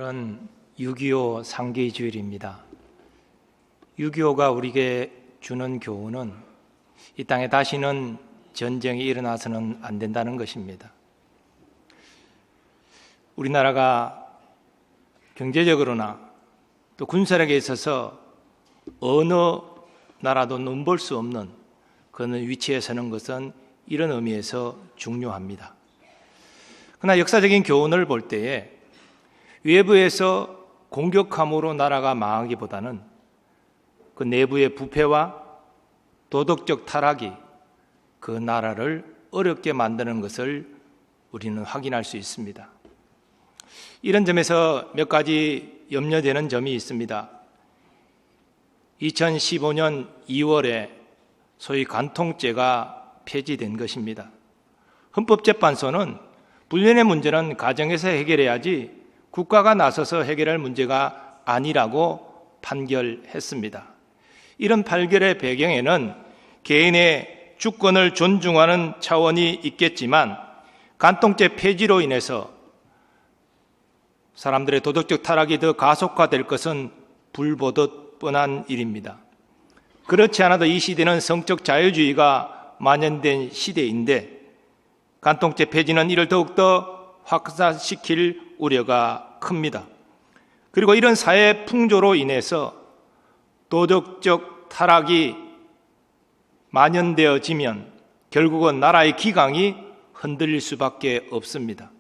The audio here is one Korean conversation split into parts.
오늘은 6.25 상계의 주일입니다. 6.25가 우리에게 주는 교훈은 이 땅에 다시는 전쟁이 일어나서는 안 된다는 것입니다. 우리나라가 경제적으로나 또 군사력에 있어서 어느 나라도 눈볼 수 없는 그런 위치에 서는 것은 이런 의미에서 중요합니다. 그러나 역사적인 교훈을 볼 때에 외부에서 공격함으로 나라가 망하기보다는 그 내부의 부패와 도덕적 타락이 그 나라를 어렵게 만드는 것을 우리는 확인할 수 있습니다. 이런 점에서 몇 가지 염려되는 점이 있습니다. 2015년 2월에 소위 간통죄가 폐지된 것입니다. 헌법재판소는 불륜의 문제는 가정에서 해결해야지 국가가 나서서 해결할 문제가 아니라고 판결했습니다. 이런 판결의 배경에는 개인의 주권을 존중하는 차원이 있겠지만 간통죄 폐지로 인해서 사람들의 도덕적 타락이 더 가속화될 것은 불보듯 뻔한 일입니다. 그렇지 않아도 이 시대는 성적 자유주의가 만연된 시대인데 간통죄 폐지는 이를 더욱더 확산시킬 우려가 큽니다. 그리고 이런 사회 풍조로 인해서 도덕적 타락이 만연되어지면 결국은 나라의 기강이 흔들릴 수밖에 없습니다.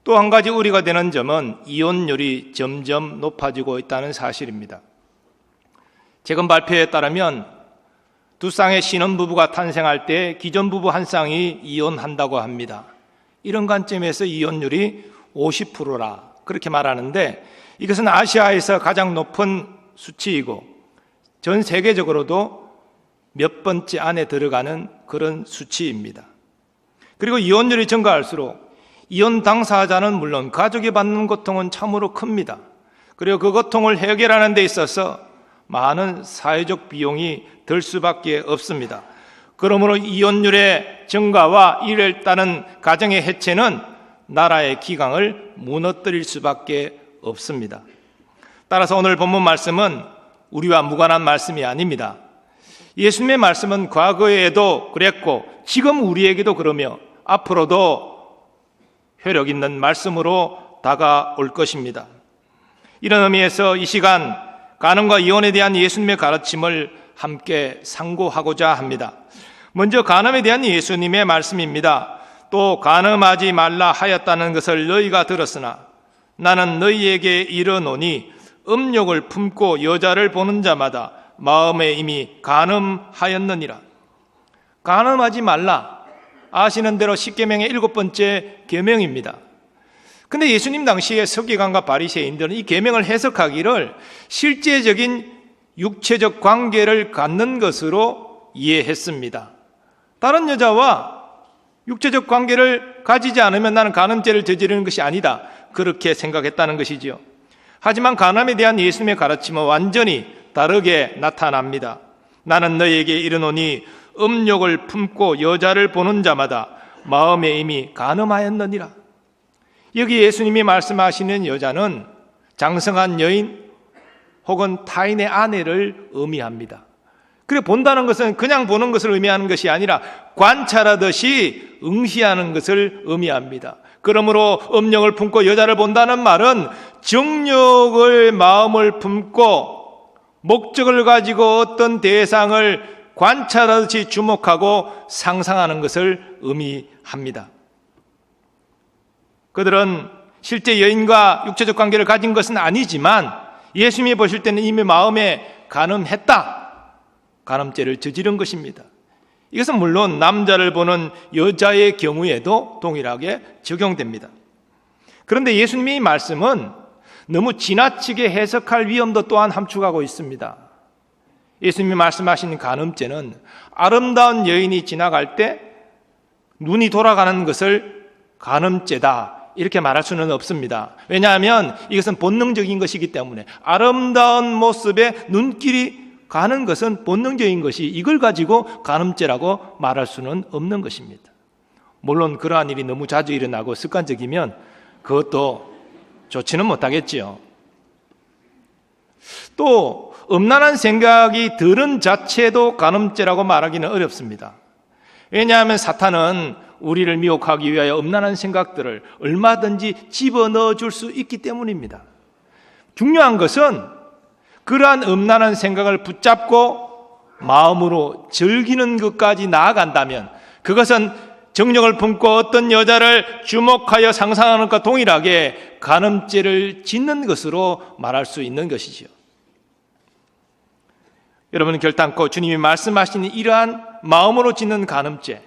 또 한 가지 우려가 되는 점은 이혼율이 점점 높아지고 있다는 사실입니다. 최근 발표에 따르면 두 쌍의 신혼부부가 탄생할 때 기존 부부 한 쌍이 이혼한다고 합니다. 이런 관점에서 이혼율이 50%라 그렇게 말하는데 이것은 아시아에서 가장 높은 수치이고 전 세계적으로도 몇 번째 안에 들어가는 그런 수치입니다. 그리고 이혼율이 증가할수록 이혼 당사자는 물론 가족이 받는 고통은 참으로 큽니다. 그리고 그 고통을 해결하는 데 있어서 많은 사회적 비용이 들 수밖에 없습니다. 그러므로 이혼율의 증가와 이를 따른 가정의 해체는 나라의 기강을 무너뜨릴 수밖에 없습니다. 따라서 오늘 본문 말씀은 우리와 무관한 말씀이 아닙니다. 예수님의 말씀은 과거에도 그랬고 지금 우리에게도 그러며 앞으로도 효력 있는 말씀으로 다가올 것입니다. 이런 의미에서 이 시간 간음과 이혼에 대한 예수님의 가르침을 함께 상고하고자 합니다. 먼저 간음에 대한 예수님의 말씀입니다. 또 간음하지 말라 하였다는 것을 너희가 들었으나 나는 너희에게 이르노니 음욕을 품고 여자를 보는 자마다 마음에 이미 간음하였느니라. 간음하지 말라, 아시는 대로 십계명의 7번째 계명입니다. 근데 예수님 당시에 서기관과 바리새인들은 이 계명을 해석하기를 실제적인 육체적 관계를 갖는 것으로 이해했습니다. 다른 여자와 육체적 관계를 가지지 않으면 나는 간음죄를 저지르는 것이 아니다, 그렇게 생각했다는 것이지요. 하지만 간음에 대한 예수님의 가르침은 완전히 다르게 나타납니다. 나는 너희에게 이르노니 음욕을 품고 여자를 보는 자마다 마음에 이미 간음하였느니라. 여기 예수님이 말씀하시는 여자는 장성한 여인 혹은 타인의 아내를 의미합니다. 그리고 본다는 것은 그냥 보는 것을 의미하는 것이 아니라 관찰하듯이 응시하는 것을 의미합니다. 그러므로 음욕을 품고 여자를 본다는 말은 정욕을 마음을 품고 목적을 가지고 어떤 대상을 관찰하듯이 주목하고 상상하는 것을 의미합니다. 그들은 실제 여인과 육체적 관계를 가진 것은 아니지만 예수님이 보실 때는 이미 마음에 간음했다, 간음죄를 저지른 것입니다. 이것은 물론 남자를 보는 여자의 경우에도 동일하게 적용됩니다. 그런데 예수님의 이 말씀은 너무 지나치게 해석할 위험도 또한 함축하고 있습니다. 예수님이 말씀하시는 간음죄는 아름다운 여인이 지나갈 때 눈이 돌아가는 것을 간음죄다 이렇게 말할 수는 없습니다. 왜냐하면 이것은 본능적인 것이기 때문에 아름다운 모습에 눈길이 가는 것은 본능적인 것이 이걸 가지고 간음죄라고 말할 수는 없는 것입니다. 물론 그러한 일이 너무 자주 일어나고 습관적이면 그것도 좋지는 못하겠지요. 또 음란한 생각이 들은 자체도 간음죄라고 말하기는 어렵습니다. 왜냐하면 사탄은 우리를 미혹하기 위하여 음란한 생각들을 얼마든지 집어넣어 줄 수 있기 때문입니다. 중요한 것은 그러한 음란한 생각을 붙잡고 마음으로 즐기는 것까지 나아간다면 그것은 정력을 품고 어떤 여자를 주목하여 상상하는 것과 동일하게 간음죄를 짓는 것으로 말할 수 있는 것이지요. 여러분, 결단코 주님이 말씀하신 이러한 마음으로 짓는 간음죄,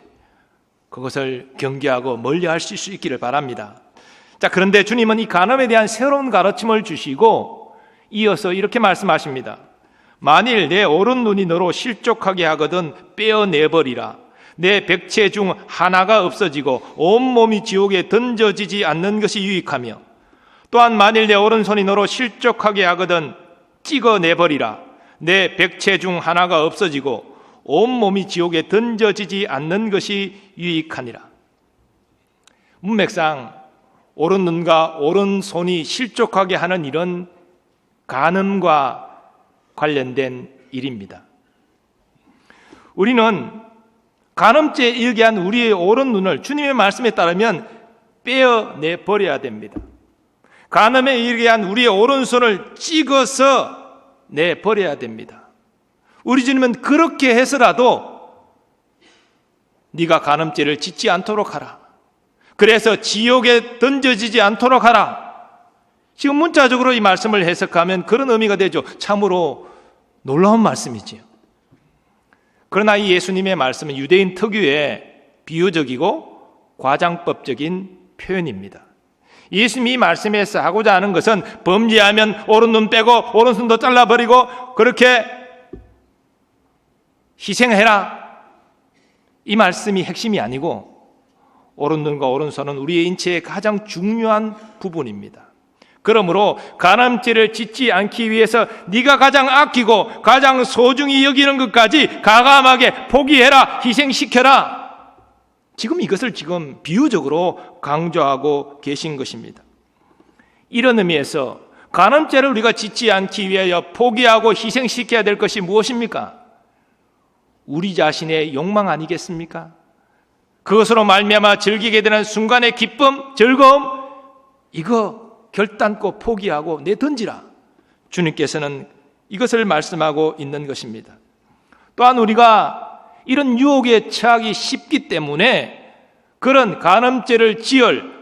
그것을 경계하고 멀리하실 수 있기를 바랍니다. 자, 그런데 주님은 이 간음에 대한 새로운 가르침을 주시고 이어서 이렇게 말씀하십니다. 만일 내 오른 눈이 너로 실족하게 하거든 빼어내버리라. 내 백체 중 하나가 없어지고 온몸이 지옥에 던져지지 않는 것이 유익하며, 또한 만일 내 오른손이 너로 실족하게 하거든 찍어내버리라. 내 백체 중 하나가 없어지고 온몸이 지옥에 던져지지 않는 것이 유익하니라. 문맥상 오른 눈과 오른손이 실족하게 하는 일은 간음과 관련된 일입니다. 우리는 간음죄에 일게 한 우리의 오른 눈을 주님의 말씀에 따르면 빼어내 버려야 됩니다. 간음에 이르게 한 우리의 오른손을 찍어서 내버려야 됩니다. 우리 주님은 그렇게 해서라도 네가 간음죄를 짓지 않도록 하라. 그래서 지옥에 던져지지 않도록 하라. 지금 문자적으로 이 말씀을 해석하면 그런 의미가 되죠. 참으로 놀라운 말씀이지요. 그러나 이 예수님의 말씀은 유대인 특유의 비유적이고 과장법적인 표현입니다. 예수님이 이 말씀에서 하고자 하는 것은 범죄하면 오른 눈 빼고 오른손도 잘라버리고 그렇게 희생해라, 이 말씀이 핵심이 아니고 오른 눈과 오른손은 우리의 인체의 가장 중요한 부분입니다. 그러므로 간음죄를 짓지 않기 위해서 네가 가장 아끼고 가장 소중히 여기는 것까지 과감하게 포기해라, 희생시켜라. 지금 이것을 지금 비유적으로 강조하고 계신 것입니다. 이런 의미에서 간음죄를 우리가 짓지 않기 위하여 포기하고 희생시켜야 될 것이 무엇입니까? 우리 자신의 욕망 아니겠습니까? 그것으로 말미암아 즐기게 되는 순간의 기쁨, 즐거움, 이거 결단코 포기하고 내던지라. 주님께서는 이것을 말씀하고 있는 것입니다. 또한 우리가 이런 유혹에 처하기 쉽기 때문에 그런 간음죄를 지을,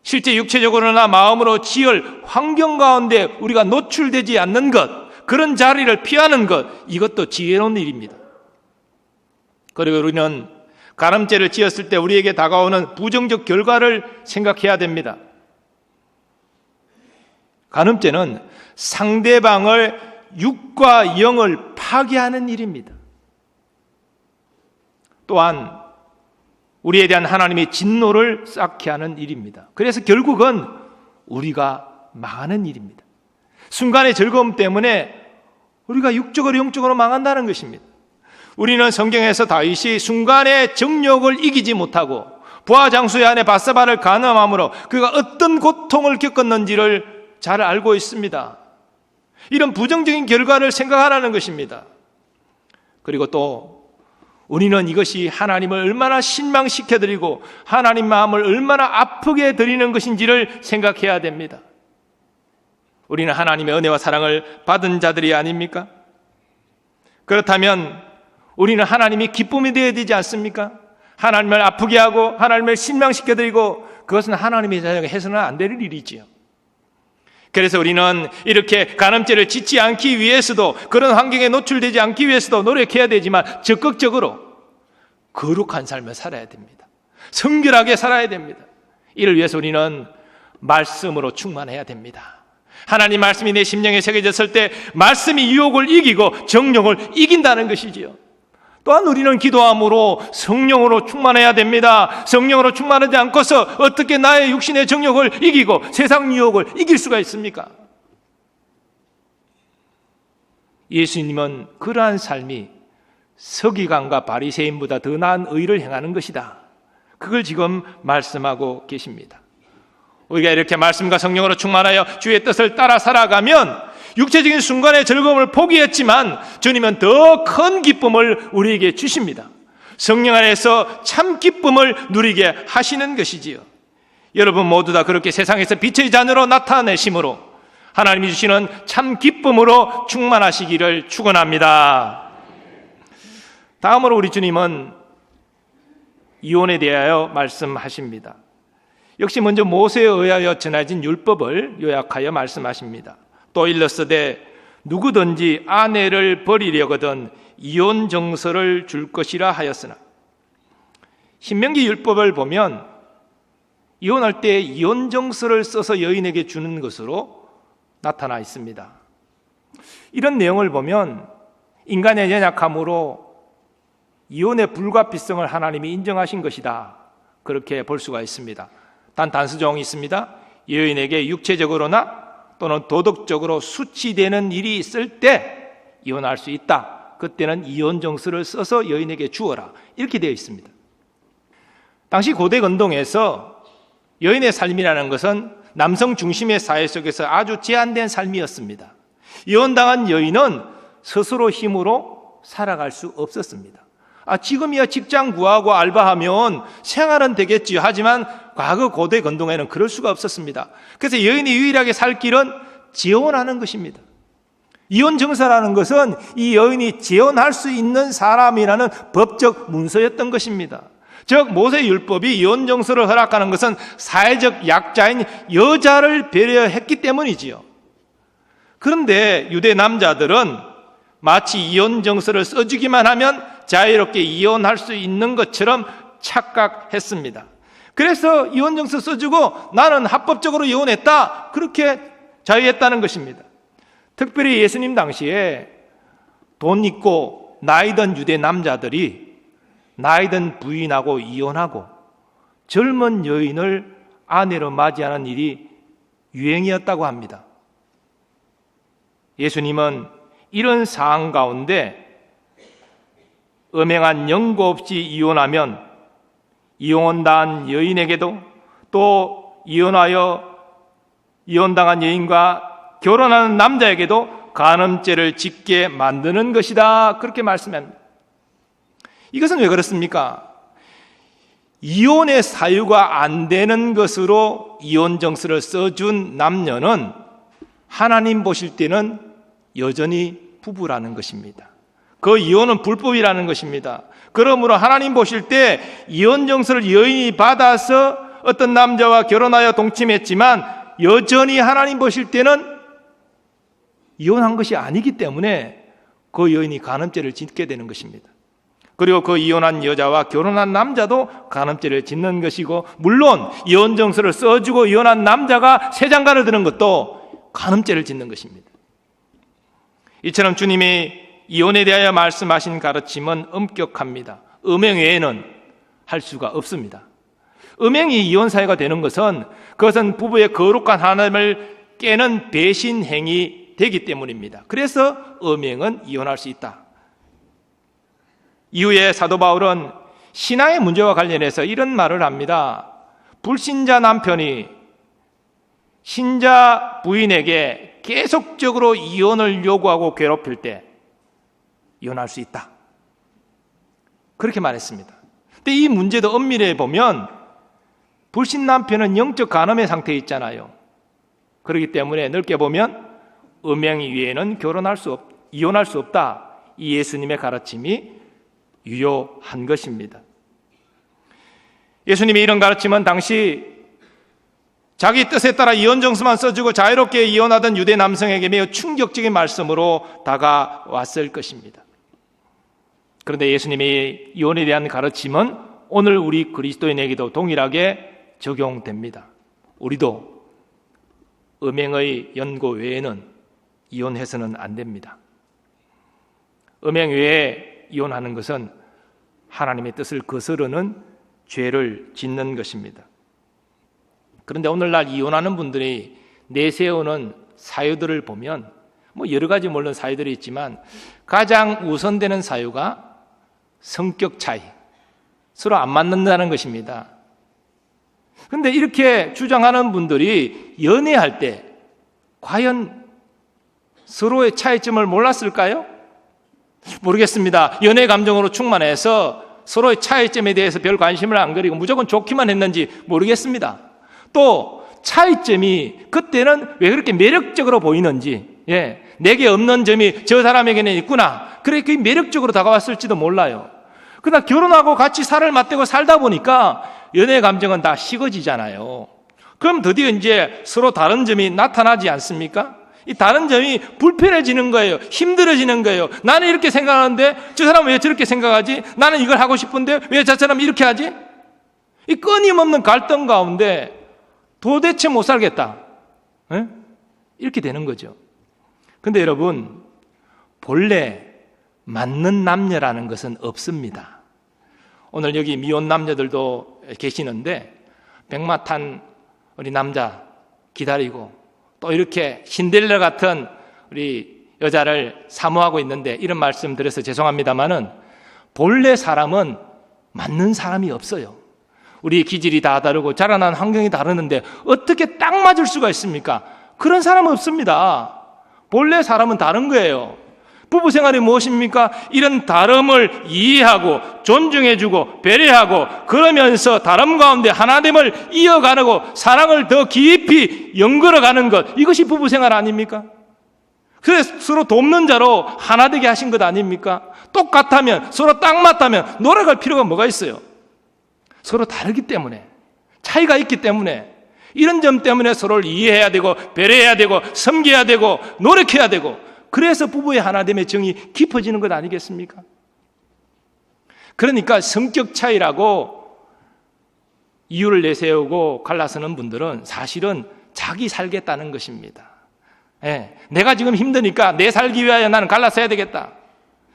실제 육체적으로나 마음으로 지을 환경 가운데 우리가 노출되지 않는 것, 그런 자리를 피하는 것, 이것도 지혜로운 일입니다. 그리고 우리는 간음죄를 지었을 때 우리에게 다가오는 부정적 결과를 생각해야 됩니다. 간음죄는 상대방을 육과 영을 파괴하는 일입니다. 또한 우리에 대한 하나님의 진노를 쌓게 하는 일입니다. 그래서 결국은 우리가 망하는 일입니다. 순간의 즐거움 때문에 우리가 육적으로 영적으로 망한다는 것입니다. 우리는 성경에서 다윗이 순간의 정욕을 이기지 못하고 부하 장수의 아내 바세바를 간음함으로 그가 어떤 고통을 겪었는지를 잘 알고 있습니다. 이런 부정적인 결과를 생각하라는 것입니다. 그리고 또 우리는 이것이 하나님을 얼마나 실망시켜드리고 하나님 마음을 얼마나 아프게 드리는 것인지를 생각해야 됩니다. 우리는 하나님의 은혜와 사랑을 받은 자들이 아닙니까? 그렇다면 우리는 하나님이 기쁨이 되어야 되지 않습니까? 하나님을 아프게 하고 하나님을 실망시켜드리고 그것은 하나님의 자녀가 해서는 안 될 일이지요. 그래서 우리는 이렇게 간음죄를 짓지 않기 위해서도, 그런 환경에 노출되지 않기 위해서도 노력해야 되지만 적극적으로 거룩한 삶을 살아야 됩니다. 성결하게 살아야 됩니다. 이를 위해서 우리는 말씀으로 충만해야 됩니다. 하나님 말씀이 내 심령에 새겨졌을 때 말씀이 유혹을 이기고 정욕을 이긴다는 것이지요. 또한 우리는 기도함으로 성령으로 충만해야 됩니다. 성령으로 충만하지 않고서 어떻게 나의 육신의 정욕을 이기고 세상 유혹을 이길 수가 있습니까? 예수님은 그러한 삶이 서기관과 바리새인보다 더 나은 의를 행하는 것이다. 그걸 지금 말씀하고 계십니다. 우리가 이렇게 말씀과 성령으로 충만하여 주의 뜻을 따라 살아가면 육체적인 순간의 즐거움을 포기했지만 주님은 더 큰 기쁨을 우리에게 주십니다. 성령 안에서 참 기쁨을 누리게 하시는 것이지요. 여러분 모두 다 그렇게 세상에서 빛의 자녀로 나타내심으로 하나님이 주시는 참 기쁨으로 충만하시기를 축원합니다. 다음으로 우리 주님은 이혼에 대하여 말씀하십니다. 역시 먼저 모세에 의하여 전해진 율법을 요약하여 말씀하십니다. 또 일렀으되 누구든지 아내를 버리려거든 이혼 정서를 줄 것이라 하였으나, 신명기 율법을 보면 이혼할 때 이혼 정서를 써서 여인에게 주는 것으로 나타나 있습니다. 이런 내용을 보면 인간의 연약함으로 이혼의 불가피성을 하나님이 인정하신 것이다, 그렇게 볼 수가 있습니다. 단 단서조항이 있습니다. 여인에게 육체적으로나 또는 도덕적으로 수치되는 일이 있을 때 이혼할 수 있다. 그때는 이혼 정서를 써서 여인에게 주어라, 이렇게 되어 있습니다. 당시 고대 근동에서 여인의 삶이라는 것은 남성 중심의 사회 속에서 아주 제한된 삶이었습니다. 이혼당한 여인은 스스로 힘으로 살아갈 수 없었습니다. 지금이야 직장 구하고 알바하면 생활은 되겠지요. 하지만 과거 고대 근동에는 그럴 수가 없었습니다. 그래서 여인이 유일하게 살 길은 재혼하는 것입니다. 이혼 정서라는 것은 이 여인이 재혼할 수 있는 사람이라는 법적 문서였던 것입니다. 즉 모세 율법이 이혼 정서를 허락하는 것은 사회적 약자인 여자를 배려했기 때문이지요. 그런데 유대 남자들은 마치 이혼 정서를 써주기만 하면 자유롭게 이혼할 수 있는 것처럼 착각했습니다. 그래서 이혼 정서 써주고 나는 합법적으로 이혼했다, 그렇게 자유했다는 것입니다. 특별히 예수님 당시에 돈 있고 나이 든 유대 남자들이 나이 든 부인하고 이혼하고 젊은 여인을 아내로 맞이하는 일이 유행이었다고 합니다. 예수님은 이런 상황 가운데 음행한 연고 없이 이혼하면 이혼당한 여인에게도 또 이혼당한 여인과 결혼하는 남자에게도 간음죄를 짓게 만드는 것이다, 그렇게 말씀합니다. 이것은 왜 그렇습니까? 이혼의 사유가 안 되는 것으로 이혼 정서를 써준 남녀는 하나님 보실 때는 여전히 부부라는 것입니다. 그 이혼은 불법이라는 것입니다. 그러므로 하나님 보실 때 이혼 정서를 여인이 받아서 어떤 남자와 결혼하여 동침했지만 여전히 하나님 보실 때는 이혼한 것이 아니기 때문에 그 여인이 간음죄를 짓게 되는 것입니다. 그리고 그 이혼한 여자와 결혼한 남자도 간음죄를 짓는 것이고, 물론 이혼 정서를 써주고 이혼한 남자가 새장가를 드는 것도 간음죄를 짓는 것입니다. 이처럼 주님이 이혼에 대하여 말씀하신 가르침은 엄격합니다. 음행 외에는 할 수가 없습니다. 음행이 이혼 사유가 되는 것은 그것은 부부의 거룩한 하나님을 깨는 배신 행위 되기 때문입니다. 그래서 음행은 이혼할 수 있다. 이후에 사도 바울은 신앙의 문제와 관련해서 이런 말을 합니다. 불신자 남편이 신자 부인에게 계속적으로 이혼을 요구하고 괴롭힐 때 이혼할 수 있다, 그렇게 말했습니다. 근데 이 문제도 엄밀히 보면 불신 남편은 영적 간음의 상태에 있잖아요. 그렇기 때문에 넓게 보면 음행 위에는 이혼할 수 없다, 이 예수님의 가르침이 유효한 것입니다. 예수님의 이런 가르침은 당시 자기 뜻에 따라 이혼 정서만 써주고 자유롭게 이혼하던 유대 남성에게 매우 충격적인 말씀으로 다가왔을 것입니다. 그런데 예수님의 이혼에 대한 가르침은 오늘 우리 그리스도인에게도 동일하게 적용됩니다. 우리도 음행의 연고 외에는 이혼해서는 안 됩니다. 음행 외에 이혼하는 것은 하나님의 뜻을 거스르는 죄를 짓는 것입니다. 그런데 오늘날 이혼하는 분들이 내세우는 사유들을 보면 여러 가지 물론 사유들이 있지만 가장 우선되는 사유가 성격 차이, 서로 안 맞는다는 것입니다. 근데 이렇게 주장하는 분들이 연애할 때 과연 서로의 차이점을 몰랐을까요? 모르겠습니다. 연애 감정으로 충만해서 서로의 차이점에 대해서 별 관심을 안 가리고 무조건 좋기만 했는지 모르겠습니다. 또 차이점이 그때는 왜 그렇게 매력적으로 보이는지, 내게 없는 점이 저 사람에게는 있구나, 그렇게 매력적으로 다가왔을지도 몰라요. 그러나 결혼하고 같이 살을 맞대고 살다 보니까 연애 감정은 다 식어지잖아요. 그럼 드디어 이제 서로 다른 점이 나타나지 않습니까? 이 다른 점이 불편해지는 거예요. 힘들어지는 거예요. 나는 이렇게 생각하는데 저 사람은 왜 저렇게 생각하지? 나는 이걸 하고 싶은데 왜 저 사람은 이렇게 하지? 이 끊임없는 갈등 가운데 도대체 못 살겠다, 이렇게 되는 거죠. 근데 여러분, 본래 맞는 남녀라는 것은 없습니다. 오늘 여기 미혼 남녀들도 계시는데 백마 탄 우리 남자 기다리고 또 이렇게 신데렐라 같은 우리 여자를 사모하고 있는데, 이런 말씀 드려서 죄송합니다만은 본래 사람은 맞는 사람이 없어요. 우리 기질이 다 다르고 자라난 환경이 다르는데 어떻게 딱 맞을 수가 있습니까? 그런 사람은 없습니다. 본래 사람은 다른 거예요. 부부 생활이 무엇입니까? 이런 다름을 이해하고 존중해주고 배려하고 그러면서 다름 가운데 하나됨을 이어가고 사랑을 더 깊이 연결어가는 것, 이것이 부부 생활 아닙니까? 그래서 서로 돕는 자로 하나 되게 하신 것 아닙니까? 똑같다면, 서로 딱 맞다면 노력할 필요가 뭐가 있어요? 서로 다르기 때문에, 차이가 있기 때문에, 이런 점 때문에 서로를 이해해야 되고 배려해야 되고 섬겨야 되고 노력해야 되고, 그래서 부부의 하나됨의 정이 깊어지는 것 아니겠습니까? 그러니까 성격 차이라고 이유를 내세우고 갈라서는 분들은 사실은 자기 살겠다는 것입니다. 내가 지금 힘드니까 내 살기 위하여 나는 갈라서야 되겠다.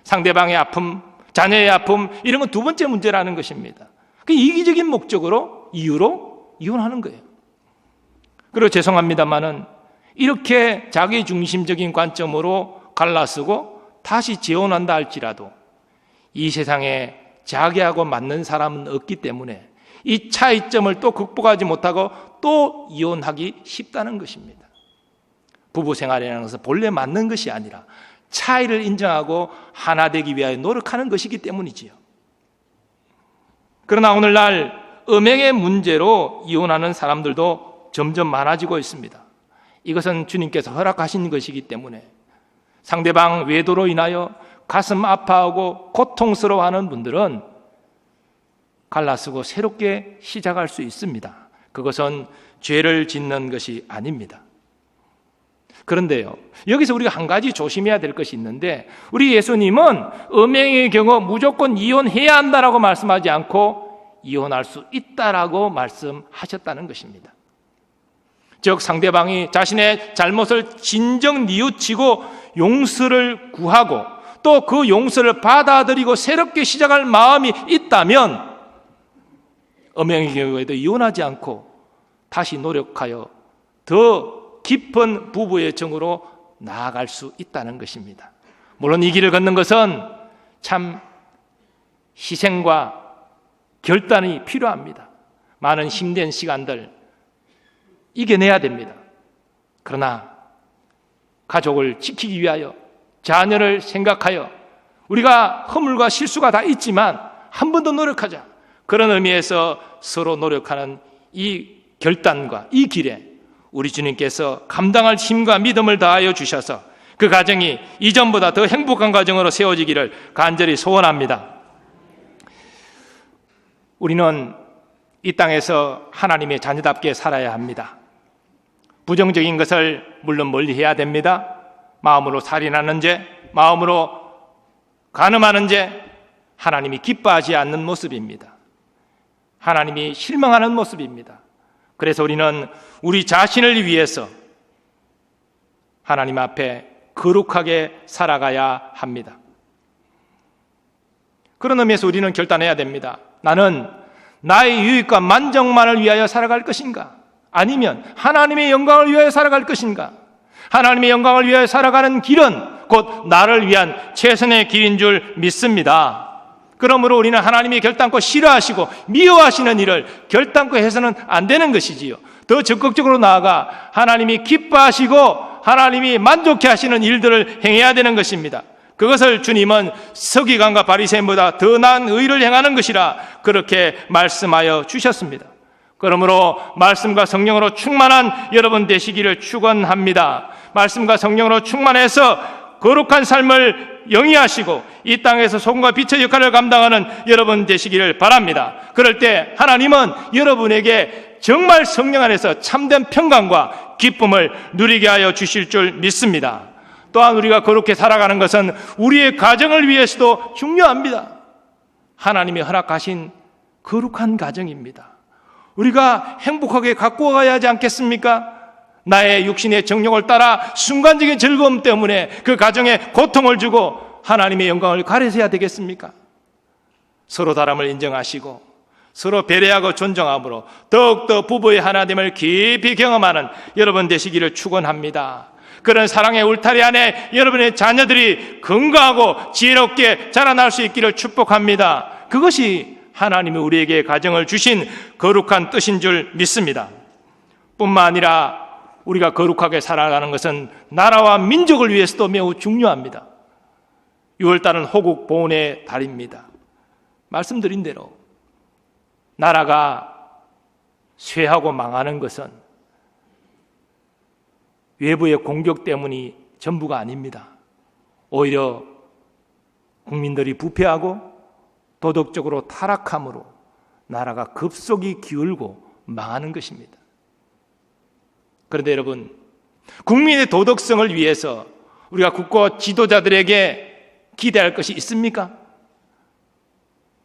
상대방의 아픔, 자녀의 아픔, 이런 건 두 번째 문제라는 것입니다. 그 이기적인 목적으로, 이유로 이혼하는 거예요. 그리고 죄송합니다만은 이렇게 자기 중심적인 관점으로 갈라서고 다시 재혼한다 할지라도 이 세상에 자기하고 맞는 사람은 없기 때문에 이 차이점을 또 극복하지 못하고 또 이혼하기 쉽다는 것입니다. 부부 생활이라는 것은 본래 맞는 것이 아니라 차이를 인정하고 하나 되기 위하여 노력하는 것이기 때문이지요. 그러나 오늘날 음행의 문제로 이혼하는 사람들도 점점 많아지고 있습니다. 이것은 주님께서 허락하신 것이기 때문에 상대방 외도로 인하여 가슴 아파하고 고통스러워하는 분들은 갈라서고 새롭게 시작할 수 있습니다. 그것은 죄를 짓는 것이 아닙니다. 그런데요, 여기서 우리가 한 가지 조심해야 될 것이 있는데, 우리 예수님은 음행의 경우 무조건 이혼해야 한다라고 말씀하지 않고 이혼할 수 있다라고 말씀하셨다는 것입니다. 즉 상대방이 자신의 잘못을 진정 뉘우치고 용서를 구하고 또 그 용서를 받아들이고 새롭게 시작할 마음이 있다면 음행의 경우에도 이혼하지 않고 다시 노력하여 더 깊은 부부의 정으로 나아갈 수 있다는 것입니다. 물론 이 길을 걷는 것은 참 희생과 결단이 필요합니다. 많은 힘든 시간들 이겨내야 됩니다. 그러나 가족을 지키기 위하여, 자녀를 생각하여 우리가 허물과 실수가 다 있지만 한 번 더 노력하자, 그런 의미에서 서로 노력하는 이 결단과 이 길에 우리 주님께서 감당할 힘과 믿음을 다하여 주셔서 그 가정이 이전보다 더 행복한 가정으로 세워지기를 간절히 소원합니다. 우리는 이 땅에서 하나님의 자녀답게 살아야 합니다. 부정적인 것을 물론 멀리해야 됩니다. 마음으로 살인하는 죄, 마음으로 간음하는 죄, 하나님이 기뻐하지 않는 모습입니다. 하나님이 실망하는 모습입니다. 그래서 우리는 우리 자신을 위해서 하나님 앞에 거룩하게 살아가야 합니다. 그런 의미에서 우리는 결단해야 됩니다. 나는 나의 유익과 만족만을 위하여 살아갈 것인가? 아니면 하나님의 영광을 위하여 살아갈 것인가? 하나님의 영광을 위하여 살아가는 길은 곧 나를 위한 최선의 길인 줄 믿습니다. 그러므로 우리는 하나님이 결단코 싫어하시고 미워하시는 일을 결단코 해서는 안 되는 것이지요. 더 적극적으로 나아가 하나님이 기뻐하시고 하나님이 만족해 하시는 일들을 행해야 되는 것입니다. 그것을 주님은 서기관과 바리새인보다 더 나은 의를 행하는 것이라 그렇게 말씀하여 주셨습니다. 그러므로 말씀과 성령으로 충만한 여러분 되시기를 축원합니다. 말씀과 성령으로 충만해서 거룩한 삶을 영위하시고 이 땅에서 소금과 빛의 역할을 감당하는 여러분 되시기를 바랍니다. 그럴 때 하나님은 여러분에게 정말 성령 안에서 참된 평강과 기쁨을 누리게 하여 주실 줄 믿습니다. 또한 우리가 거룩히 살아가는 것은 우리의 가정을 위해서도 중요합니다. 하나님이 허락하신 거룩한 가정입니다. 우리가 행복하게 갖고 가야 하지 않겠습니까? 나의 육신의 정욕을 따라 순간적인 즐거움 때문에 그 가정에 고통을 주고 하나님의 영광을 가려서야 되겠습니까? 서로 다름을 인정하시고 서로 배려하고 존중함으로 더욱더 부부의 하나됨을 깊이 경험하는 여러분 되시기를 축원합니다. 그런 사랑의 울타리 안에 여러분의 자녀들이 건강하고 지혜롭게 자라날 수 있기를 축복합니다. 그것이 하나님이 우리에게 가정을 주신 거룩한 뜻인 줄 믿습니다. 뿐만 아니라 우리가 거룩하게 살아가는 것은 나라와 민족을 위해서도 매우 중요합니다. 6월달은 호국 보훈의 달입니다. 말씀드린 대로 나라가 쇠하고 망하는 것은 외부의 공격 때문이 전부가 아닙니다. 오히려 국민들이 부패하고 도덕적으로 타락함으로 나라가 급속히 기울고 망하는 것입니다. 그런데 여러분, 국민의 도덕성을 위해서 우리가 국가 지도자들에게 기대할 것이 있습니까?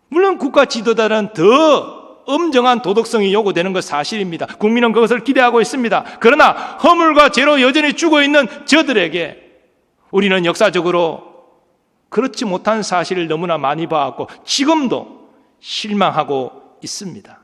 물론 국가 지도자는 더 엄정한 도덕성이 요구되는 것 사실입니다. 국민은 그것을 기대하고 있습니다. 그러나 허물과 죄로 여전히 죽어있는 저들에게 우리는 역사적으로 그렇지 못한 사실을 너무나 많이 봐왔고 지금도 실망하고 있습니다.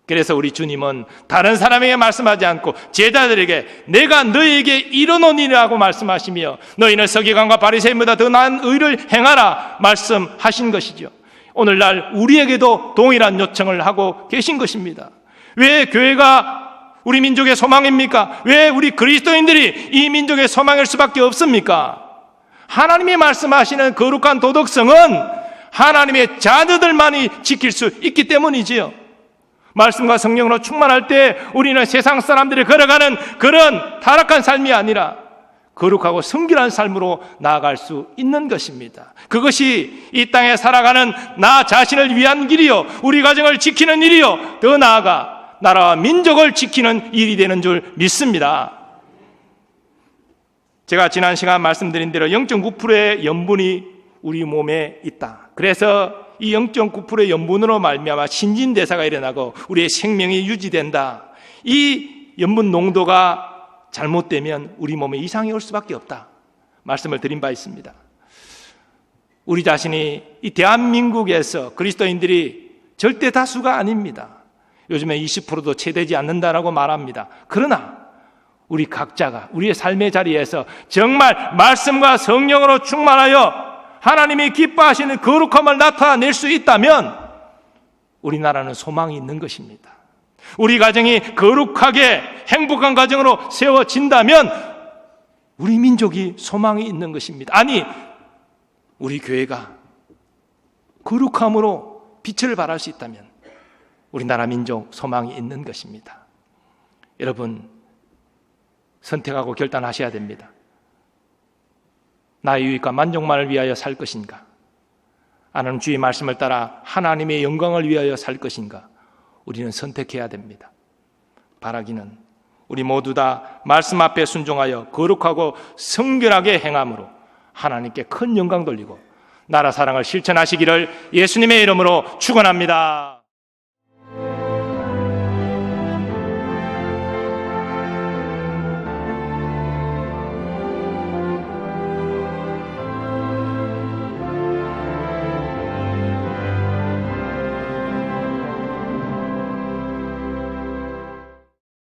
그래서 우리 주님은 다른 사람에게 말씀하지 않고 제자들에게 내가 너희에게 이르노니라고 말씀하시며 너희는 서기관과 바리새인보다 더 나은 의를 행하라 말씀하신 것이죠. 오늘날 우리에게도 동일한 요청을 하고 계신 것입니다. 왜 교회가 우리 민족의 소망입니까? 왜 우리 그리스도인들이 이 민족의 소망일 수밖에 없습니까? 하나님이 말씀하시는 거룩한 도덕성은 하나님의 자녀들만이 지킬 수 있기 때문이지요. 말씀과 성령으로 충만할 때 우리는 세상 사람들이 걸어가는 그런 타락한 삶이 아니라 거룩하고 성결한 삶으로 나아갈 수 있는 것입니다. 그것이 이 땅에 살아가는 나 자신을 위한 길이요, 우리 가정을 지키는 일이요, 더 나아가 나라와 민족을 지키는 일이 되는 줄 믿습니다. 제가 지난 시간 말씀드린 대로 0.9%의 염분이 우리 몸에 있다. 그래서 이 0.9%의 염분으로 말미암아 신진대사가 일어나고 우리의 생명이 유지된다. 이 염분 농도가 잘못되면 우리 몸에 이상이 올 수밖에 없다. 말씀을 드린 바 있습니다. 우리 자신이 이 대한민국에서 그리스도인들이 절대 다수가 아닙니다. 요즘에 20%도 채 되지 않는다라고 말합니다. 그러나 우리 각자가 우리의 삶의 자리에서 정말 말씀과 성령으로 충만하여 하나님이 기뻐하시는 거룩함을 나타낼 수 있다면 우리나라는 소망이 있는 것입니다. 우리 가정이 거룩하게 행복한 가정으로 세워진다면 우리 민족이 소망이 있는 것입니다. 아니, 우리 교회가 거룩함으로 빛을 발할 수 있다면 우리나라 민족 소망이 있는 것입니다. 여러분, 선택하고 결단하셔야 됩니다. 나의 유익과 만족만을 위하여 살 것인가? 아니면 주의 말씀을 따라 하나님의 영광을 위하여 살 것인가? 우리는 선택해야 됩니다. 바라기는 우리 모두 다 말씀 앞에 순종하여 거룩하고 성결하게 행함으로 하나님께 큰 영광 돌리고 나라 사랑을 실천하시기를 예수님의 이름으로 축원합니다.